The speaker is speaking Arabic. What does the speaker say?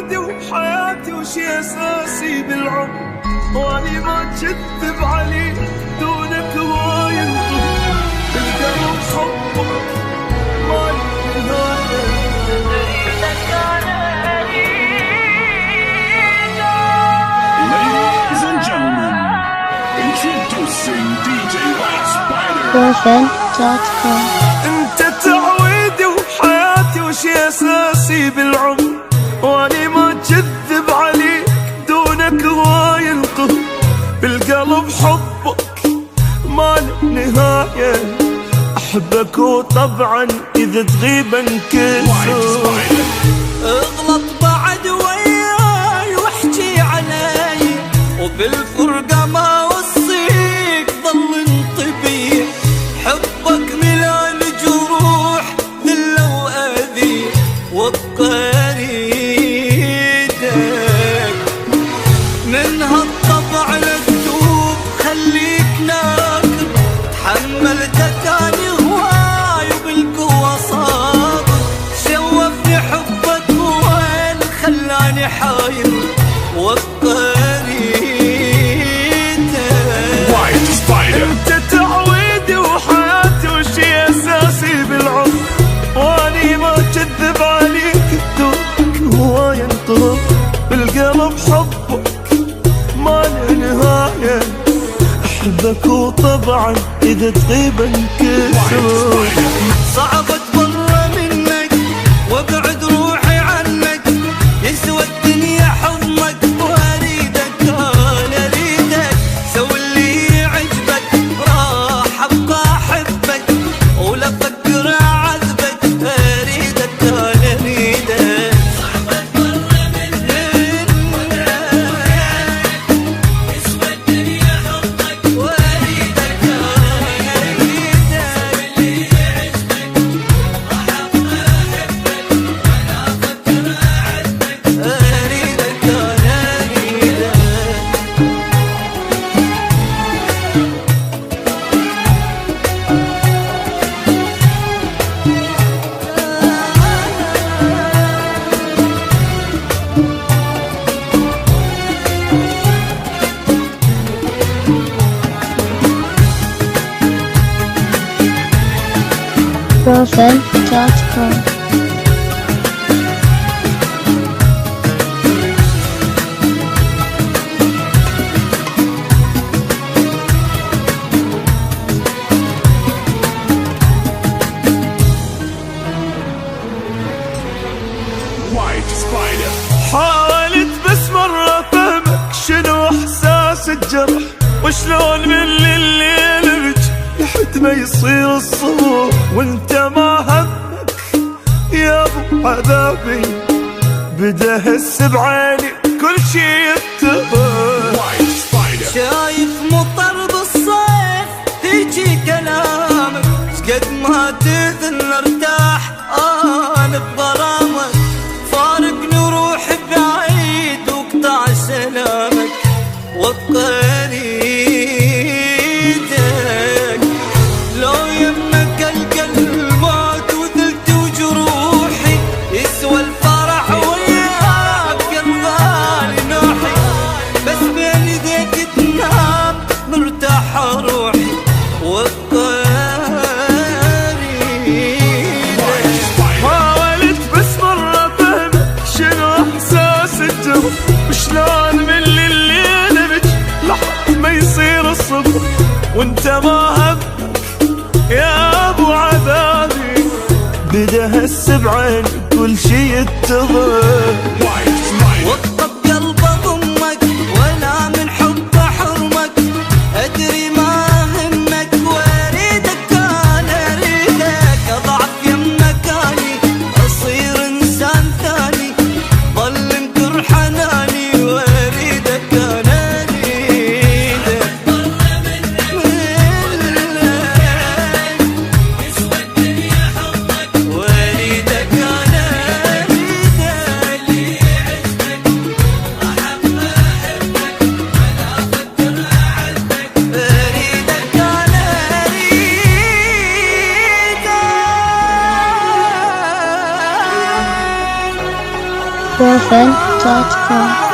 تعويدي وحياتي وشي أساسي بالعمر، وأني ما كذب عليك دونك ما ينطق بالقلب حبك ما ينهاية. Ladies and gentlemen, introducing DJ White Spider. Girlfriend.com. انت تعويدي وحياتي وشي أساسي بالعمر، وأني ما كذب عليك دونك ما ينقض بالقلب حبك ما له نهاية. أحبك وطبعا إذا تغيب انكسر، اغلط بعد وياي واحكي علي، وبالفرقة ما وصيك ظل انطبيع. حبك ملان جروح ذلة وأذي، وابقى اريدك من هالطبع للذوب. خليك ناكر تحمل تكاني هواي وبالقوة صابر. شوفني حبك وين خلاني حاير، وابقى White Spider. انت تعويدي وحياتي وشي أساسي بالعمر، وأني ما كذب عليك دونك هو ينطق بالقلب حبك ما له نهاية. أحبك وطبعا إذا تغيب انكسر. صعب اتبرى منك وابعد روحي عنك، يسوى الدنيا حضنك واريدك انا اريدك. سوي اللي يعجبك راح ابقى احبك، ولا افكر اعذبك اريدك انا اريدك. صعب اتبرى منك يسوى الدنيا حضنك واريدك انا Girlfriend.com. White Spider. حاولت بس مرة فهمك شنو احساس الجرح، وشلون من الليل بج لحد ما يصير الصبح، وانت ما همك يا ابو عذابي. بدا احس بعيني كل شي يتبع. White Spider. شايف مطر بالصيف هيجي كلامك، شقد ما تذل ارتاح انا بغرامك. فارقني وروحي بعيد واقطع سلامك، وابقى اريدك. لو يمك القلب الموت وذلت وجروحي، يسوى الفرح وياك يا الغالي نوحي. بس بين يديك تنام مرتاحة روحي، وابقى White Spider. حاولت بس مرة فهمك شنو احساس الجرح، وشلون من الليل بج لحد ما يصير الصبح، وانت ما همك يا ابو عذابي. بدا احس بعيني كل شي يتضح. White Spider. واطب قلب اضمك ولا من حب حرمك. ادري ما همك واريدك انا اريدك. اضعف يمكاني اصير انسان ثاني، ظل انكر حناني واريدك انا اريدك. يسوى الدنيا حبك واريدك انا اريدك. Girlfriend.com. DJRasmus.com